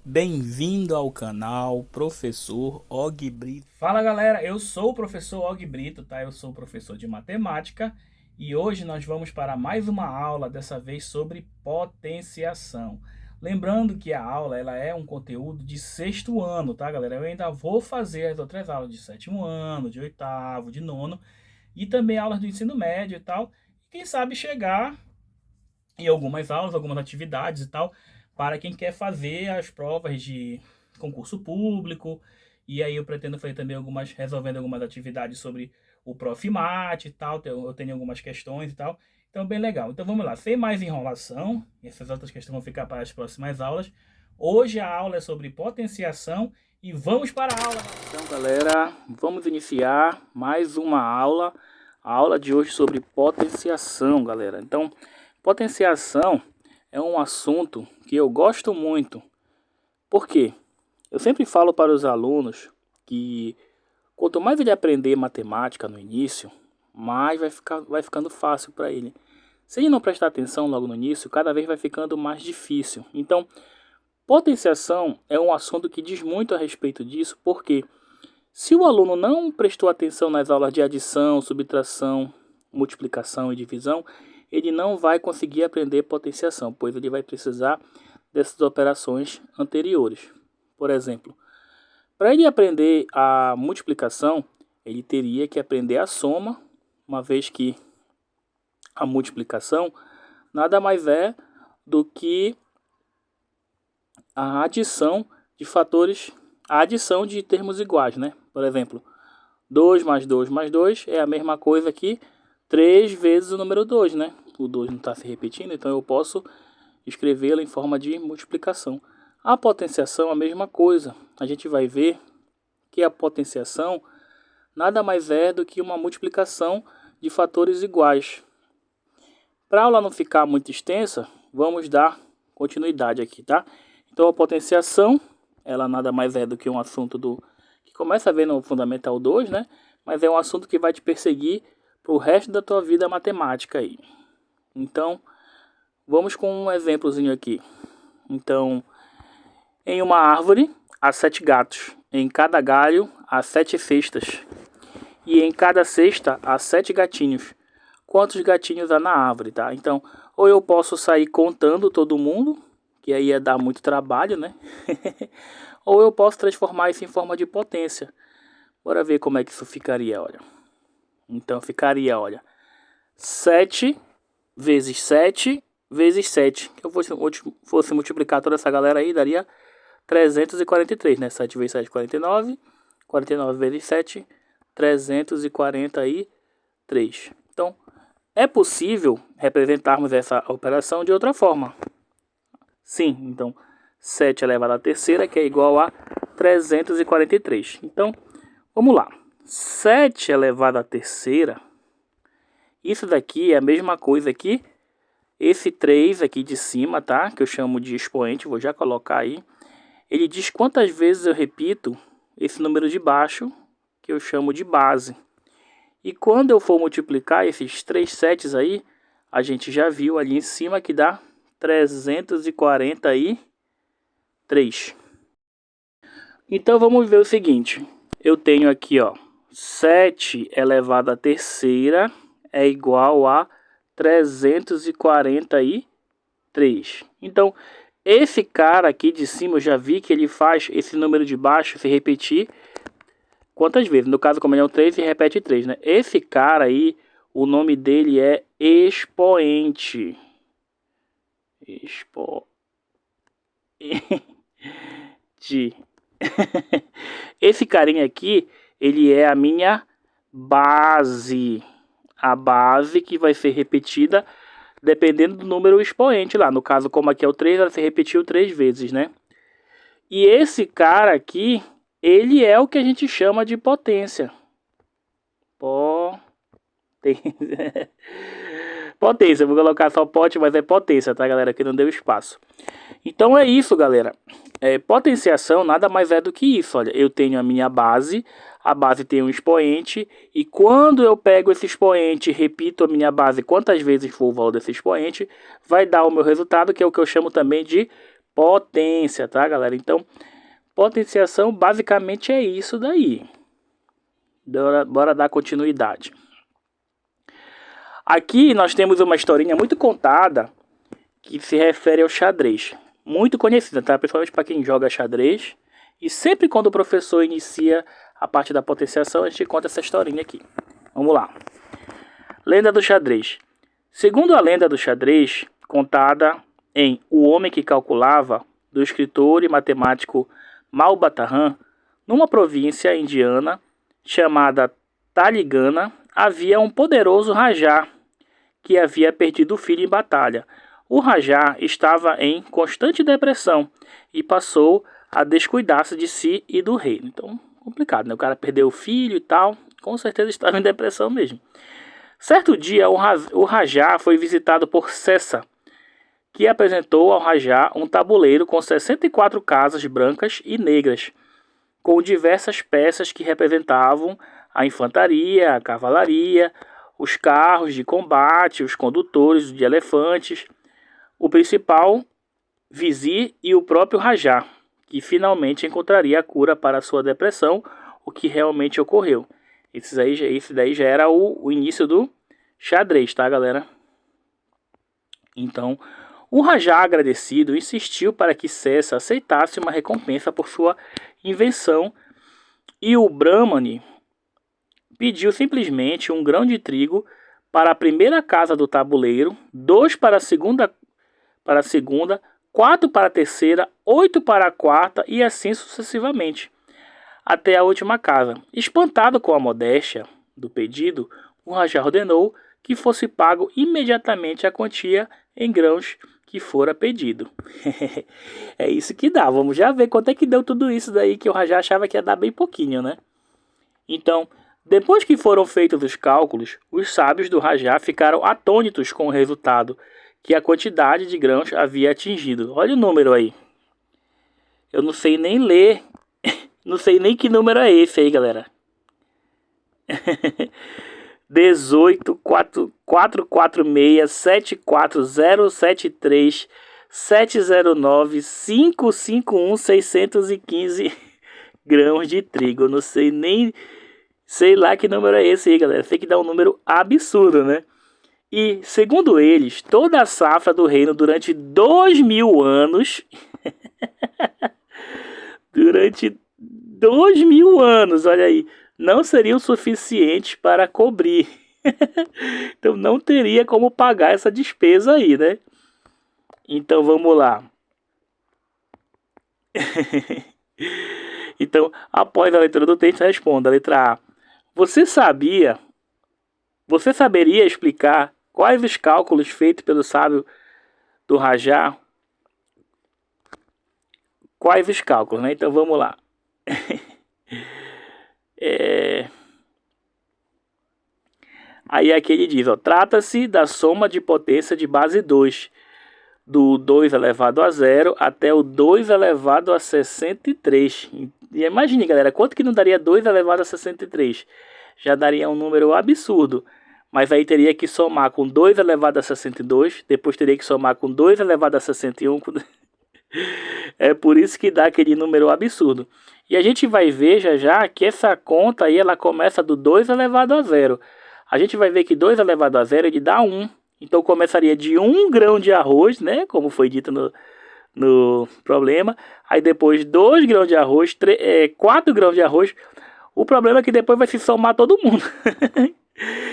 Bem-vindo ao canal Professor Og Brito. Fala galera, eu sou o professor Og Brito, tá? Eu sou professor de matemática e hoje nós vamos para mais uma aula, dessa vez sobre potenciação. Lembrando que a aula ela é um conteúdo de sexto ano, tá galera? Eu ainda vou fazer as outras aulas de sétimo ano, de oitavo, de nono e também aulas do ensino médio e tal. E quem sabe chegar em algumas aulas, algumas atividades e tal, para quem quer fazer as provas de concurso público. E aí eu pretendo fazer também resolvendo algumas atividades sobre o Profimate e tal. Eu tenho algumas questões e tal. Então, bem legal. Então, vamos lá. Sem mais enrolação, essas outras questões vão ficar para as próximas aulas. Hoje a aula é sobre potenciação e vamos para a aula. Então, galera, vamos iniciar mais uma aula. A aula de hoje sobre potenciação, galera. Então, potenciação é um assunto que eu gosto muito. Por quê? Eu sempre falo para os alunos que quanto mais ele aprender matemática no início, mais vai ficando fácil para ele. Se ele não prestar atenção logo no início, cada vez vai ficando mais difícil. Então, potenciação é um assunto que diz muito a respeito disso, porque se o aluno não prestou atenção nas aulas de adição, subtração, multiplicação e divisão, ele não vai conseguir aprender potenciação, pois ele vai precisar dessas operações anteriores. Por exemplo, para ele aprender a multiplicação, ele teria que aprender a soma, uma vez que a multiplicação nada mais é do que a adição de fatores, a adição de termos iguais, né? Por exemplo, 2 mais 2 mais 2 é a mesma coisa que 3 vezes o número 2, né? O 2 não está se repetindo, então eu posso escrevê-lo em forma de multiplicação. A potenciação é a mesma coisa. A gente vai ver que a potenciação nada mais é do que uma multiplicação de fatores iguais. Para a aula não ficar muito extensa, vamos dar continuidade aqui, tá? Então a potenciação, ela nada mais é do que um assunto que começa a ver no Fundamental 2, né? Mas é um assunto que vai te perseguir para o resto da tua vida matemática aí. Então, vamos com um exemplozinho aqui. Então, em uma árvore há 7 gatos. Em cada galho há 7 cestas. E em cada cesta há 7 gatinhos. Quantos gatinhos há na árvore, tá? Então, ou eu posso sair contando todo mundo, que aí ia dar muito trabalho, né? Ou eu posso transformar isso em forma de potência. Bora ver como é que isso ficaria, olha. Então, ficaria, olha, 7 vezes 7 vezes 7. Que eu fosse multiplicar toda essa galera aí, daria 343, né? 7 vezes 7, 49. 49 vezes 7, 343. Então, é possível representarmos essa operação de outra forma. Sim, então 7 elevado à terceira, que é igual a 343. Então, vamos lá. 7 elevado à terceira, isso daqui é a mesma coisa que esse 3 aqui de cima, tá? Que eu chamo de expoente, vou já colocar aí. Ele diz quantas vezes eu repito esse número de baixo, que eu chamo de base. E quando eu for multiplicar esses 3 sets aí, a gente já viu ali em cima que dá 343. Então vamos ver o seguinte. Eu tenho aqui, ó, 7 elevado à terceira é igual a 343. Então, esse cara aqui de cima, eu já vi que ele faz esse número de baixo se repetir quantas vezes? No caso, como ele é um 3, ele repete 3, né? Esse cara aí, o nome dele é expoente. Esse carinha aqui, ele é a minha base. A base que vai ser repetida dependendo do número expoente lá. No caso, como aqui é o 3, ela se repetiu 3 vezes, né? E esse cara aqui, ele é o que a gente chama de potência. Potência, vou colocar só pote, mas é potência, tá, galera? Que não deu espaço. Então é isso, galera. Potenciação nada mais é do que isso. Olha, eu tenho a minha base, a base tem um expoente, e quando eu pego esse expoente e repito a minha base quantas vezes for o valor desse expoente, vai dar o meu resultado, que é o que eu chamo também de potência, tá, galera? Então, potenciação basicamente é isso daí. Bora dar continuidade. Aqui nós temos uma historinha muito contada que se refere ao xadrez. Muito conhecida, tá? Principalmente para quem joga xadrez. E sempre quando o professor inicia a parte da potenciação, a gente conta essa historinha aqui. Vamos lá. Lenda do xadrez. Segundo a lenda do xadrez, contada em O Homem que Calculava, do escritor e matemático Malbataran, numa província indiana chamada Taligana, havia um poderoso rajá que havia perdido o filho em batalha. O rajá estava em constante depressão e passou a descuidar-se de si e do reino. Então, complicado, né? O cara perdeu o filho e tal, com certeza estava em depressão mesmo. Certo dia, o rajá foi visitado por Cessa, que apresentou ao rajá um tabuleiro com 64 casas brancas e negras, com diversas peças que representavam a infantaria, a cavalaria, os carros de combate, os condutores de elefantes, o principal vizir e o próprio rajá, que finalmente encontraria a cura para sua depressão, o que realmente ocorreu. Esse daí já era o início do xadrez, tá, galera? Então, o rajá agradecido insistiu para que Cessa aceitasse uma recompensa por sua invenção e o Brahmani pediu simplesmente um grão de trigo para a primeira casa do tabuleiro, 2 para a segunda, 4 para a terceira, 8 para a quarta e assim sucessivamente, até a última casa. Espantado com a modéstia do pedido, o rajá ordenou que fosse pago imediatamente a quantia em grãos que fora pedido. É isso que dá. Vamos já ver quanto é que deu tudo isso daí, que o rajá achava que ia dar bem pouquinho, né? Então, depois que foram feitos os cálculos, os sábios do rajá ficaram atônitos com o resultado que a quantidade de grãos havia atingido. Olha o número aí. Eu não sei nem ler. Não sei nem que número é esse aí, galera. 18 446 74073 709 551 615 grãos de trigo. Eu não sei nem... Sei lá que número é esse aí, galera. Tem que dar um número absurdo, né? E, segundo eles, toda a safra do reino durante 2000 anos... durante 2000 anos, olha aí, não seriam suficientes para cobrir. Então não teria como pagar essa despesa aí, né? Então vamos lá. Então, após a leitura do texto, responda. Letra A. Você saberia explicar quais os cálculos feitos pelo sábio do rajá? Quais os cálculos, né? Então vamos lá. Aí aqui ele diz, ó, trata-se da soma de potência de base 2, do 2 elevado a 0 até o 2 elevado a 63. E imagine, galera, quanto que não daria 2 elevado a 63? Já daria um número absurdo. Mas aí teria que somar com 2 elevado a 62, depois teria que somar com 2 elevado a 61. É por isso que dá aquele número absurdo. E a gente vai ver já já que essa conta aí, ela começa do 2 elevado a 0. A gente vai ver que 2 elevado a 0 ele dá 1. Então começaria de 1 grão de arroz, né? Como foi dito no problema. Aí depois 2 grãos de arroz, 4 grãos de arroz. O problema é que depois vai se somar todo mundo.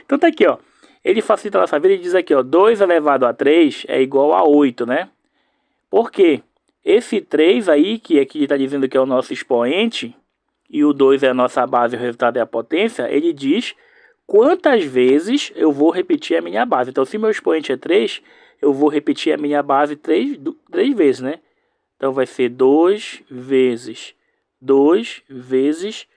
Então tá aqui, ó. Ele facilita a nossa vida e diz aqui, ó. 2 elevado a 3 é igual a 8, né? Por quê? Esse 3 aí, que aqui está dizendo que é o nosso expoente, e o 2 é a nossa base e o resultado é a potência, ele diz quantas vezes eu vou repetir a minha base. Então, se meu expoente é 3, eu vou repetir a minha base 3 vezes, né? Então, vai ser 2 vezes 2 vezes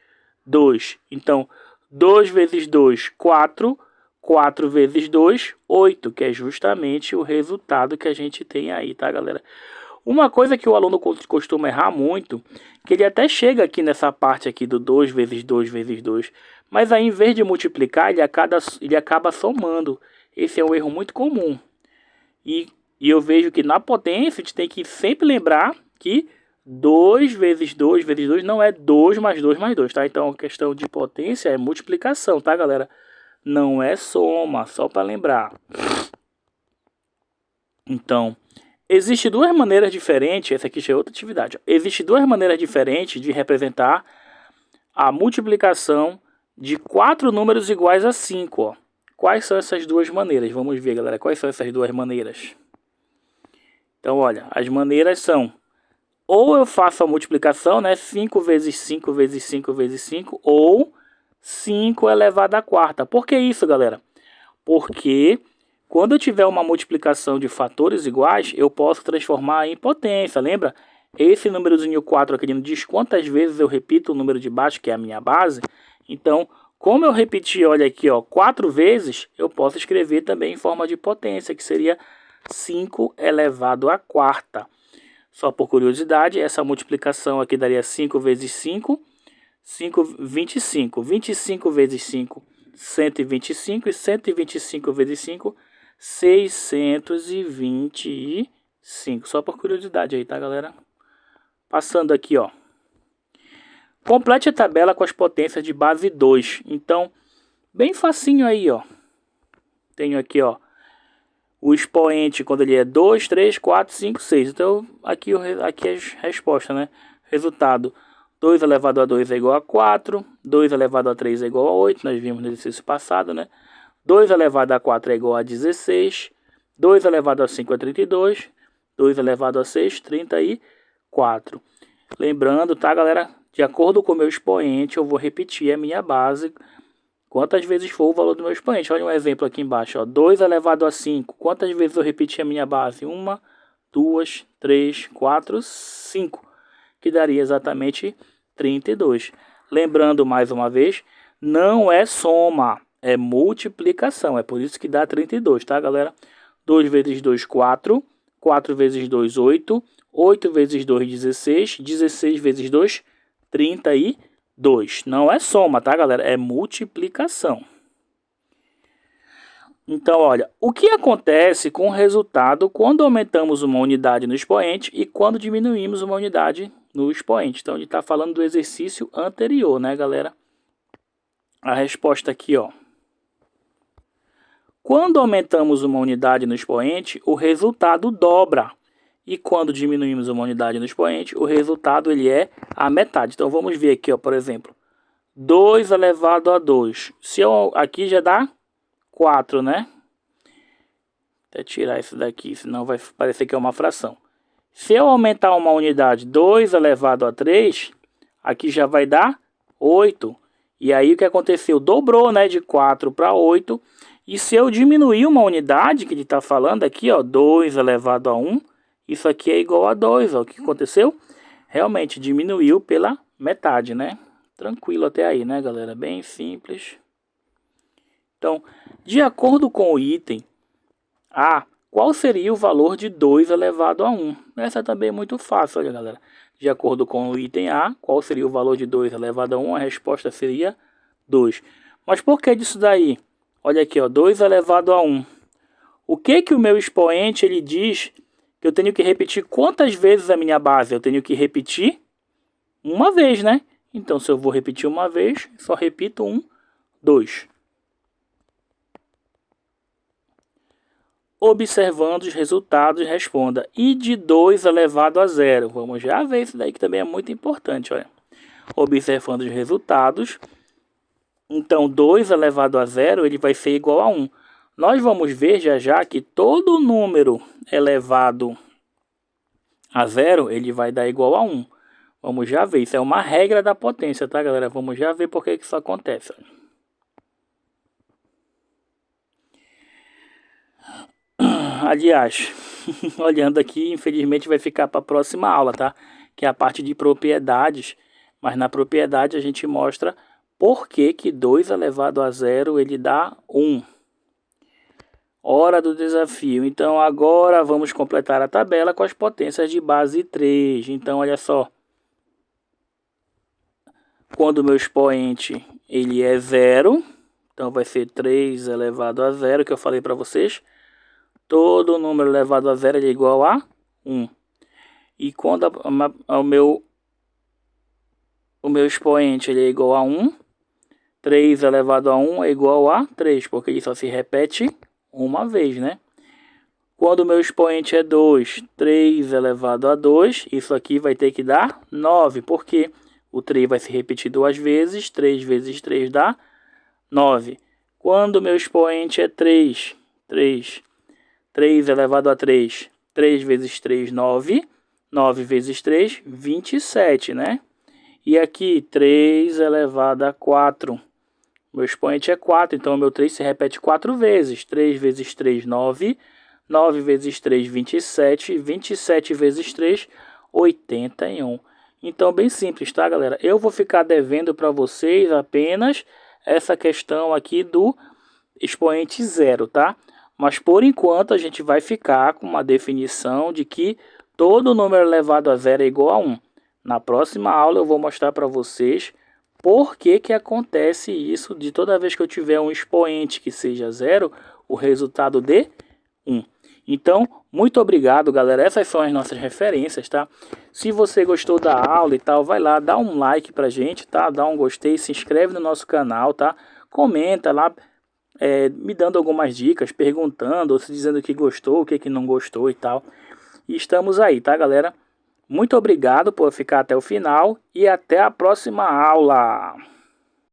2. Então, 2 vezes 2, 4. 4 vezes 2, 8, que é justamente o resultado que a gente tem aí, tá, galera? Uma coisa que o aluno costuma errar muito, que ele até chega aqui nessa parte aqui do 2 vezes 2 vezes 2, mas aí em vez de multiplicar, ele acaba somando. Esse é um erro muito comum. E E eu vejo que na potência a gente tem que sempre lembrar que 2 vezes 2 vezes 2 não é 2 mais 2 mais 2, tá? Então a questão de potência é multiplicação, tá, galera? Não é soma, só para lembrar. Então, existem duas maneiras diferentes, essa aqui já é outra atividade. Existem duas maneiras diferentes de representar a multiplicação de 4 números iguais a 5, ó. Quais são essas duas maneiras? Vamos ver, galera, quais são essas duas maneiras. Então, olha, as maneiras são: ou eu faço a multiplicação, né, 5 vezes 5 vezes 5 vezes 5, ou 5 elevado à quarta. Por que isso, galera? Porque quando eu tiver uma multiplicação de fatores iguais, eu posso transformar em potência, lembra? Esse númerozinho 4 aqui diz quantas vezes eu repito o número de baixo, que é a minha base. Então, como eu repeti, olha aqui, ó, 4 vezes, eu posso escrever também em forma de potência, que seria 5 elevado à quarta. Só por curiosidade, essa multiplicação aqui daria 5 vezes 5, 25. 25 vezes 5, 125. E 125 vezes 5, 625. Só por curiosidade aí, tá, galera? Passando aqui, ó. Complete a tabela com as potências de base 2. Então, bem facinho aí, ó. Tenho aqui, ó, o expoente quando ele é 2, 3, 4, 5, 6. Então, aqui é a resposta, né? Resultado: 2 elevado a 2 é igual a 4. 2 elevado a 3 é igual a 8. Nós vimos no exercício passado, né? 2 elevado a 4 é igual a 16. 2 elevado a 5 é 32. 2 elevado a 6, 34. Lembrando, tá, galera? De acordo com o meu expoente, eu vou repetir a minha base quantas vezes for o valor do meu expoente. Olha um exemplo aqui embaixo, ó. 2 elevado a 5. Quantas vezes eu repeti a minha base? 1, 2, 3, 4, 5. Que daria exatamente 32. Lembrando mais uma vez, não é soma, é multiplicação. É por isso que dá 32, tá, galera? 2 vezes 2, 4. 4 vezes 2, 8. 8 vezes 2, 16. 16 vezes 2, 32. Não é soma, tá, galera? É multiplicação. Então, olha, o que acontece com o resultado quando aumentamos uma unidade no expoente e quando diminuímos uma unidade no expoente? Então, a gente está falando do exercício anterior, né, galera? A resposta aqui, ó. Quando aumentamos uma unidade no expoente, o resultado dobra. E quando diminuímos uma unidade no expoente, o resultado ele é a metade. Então, vamos ver aqui, ó, por exemplo. 2 elevado a 2. Aqui já dá 4, né? Até tirar isso daqui, senão vai parecer que é uma fração. Se eu aumentar uma unidade, 2 elevado a 3, aqui já vai dar 8. E aí o que aconteceu? Dobrou, né, de 4 para 8. E se eu diminuir uma unidade, que ele está falando aqui, ó, 2 elevado a 1, isso aqui é igual a 2. Ó. O que aconteceu? Realmente diminuiu pela metade, né? Tranquilo até aí, né, galera? Bem simples. Então, de acordo com o item A, qual seria o valor de 2 elevado a 1? Essa também é muito fácil, olha, galera. De acordo com o item A, qual seria o valor de 2 elevado a 1? A resposta seria 2. Mas por que disso daí? Olha aqui, ó, 2 elevado a 1. O que o meu expoente ele diz que eu tenho que repetir quantas vezes a minha base? Eu tenho que repetir uma vez, né? Então, se eu vou repetir uma vez, só repito 1, 2. Observando os resultados, responda: e de 2 elevado a 0? Vamos já ver isso daí que também é muito importante, olha. Observando os resultados, então 2 elevado a 0 ele vai ser igual a 1. Nós vamos ver já que todo número elevado a 0 ele vai dar igual a 1. Vamos já ver, isso é uma regra da potência, tá, galera? Vamos já ver por que isso acontece. Aliás, olhando aqui, infelizmente vai ficar para a próxima aula, tá? Que é a parte de propriedades. Mas na propriedade a gente mostra por que 2 elevado a 0 ele dá 1. Hora do desafio. Então agora vamos completar a tabela com as potências de base 3. Então olha só. Quando o meu expoente ele é 0, então vai ser 3 elevado a 0, que eu falei para vocês. todo número elevado a zero é igual a 1. E quando o meu expoente ele é igual a 1, 3 elevado a 1 é igual a 3, porque ele só se repete uma vez, né? Quando o meu expoente é 2, 3 elevado a 2, isso aqui vai ter que dar 9, porque o 3 vai se repetir duas vezes, 3 vezes 3 dá 9. Quando o meu expoente é 3 elevado a 3, 3 vezes 3, 9, 9 vezes 3, 27, né? E aqui, 3 elevado a 4. Meu expoente é 4, então o meu 3 se repete 4 vezes. 3 vezes 3, 9. 9 vezes 3, 27. 27 vezes 3, 81. Então, bem simples, tá, galera? Eu vou ficar devendo para vocês apenas essa questão aqui do expoente zero, tá? Mas, por enquanto, a gente vai ficar com uma definição de que todo número elevado a zero é igual a 1. Na próxima aula eu vou mostrar para vocês por que que acontece isso de toda vez que eu tiver um expoente que seja zero, o resultado dê 1. Então, muito obrigado, galera. Essas são as nossas referências, tá? Se você gostou da aula e tal, vai lá, dá um like pra gente, tá? Dá um gostei, se inscreve no nosso canal, tá? Comenta lá, me dando algumas dicas, perguntando, ou se dizendo que gostou, o que não gostou e tal. E estamos aí, tá, galera? Muito obrigado por ficar até o final e até a próxima aula.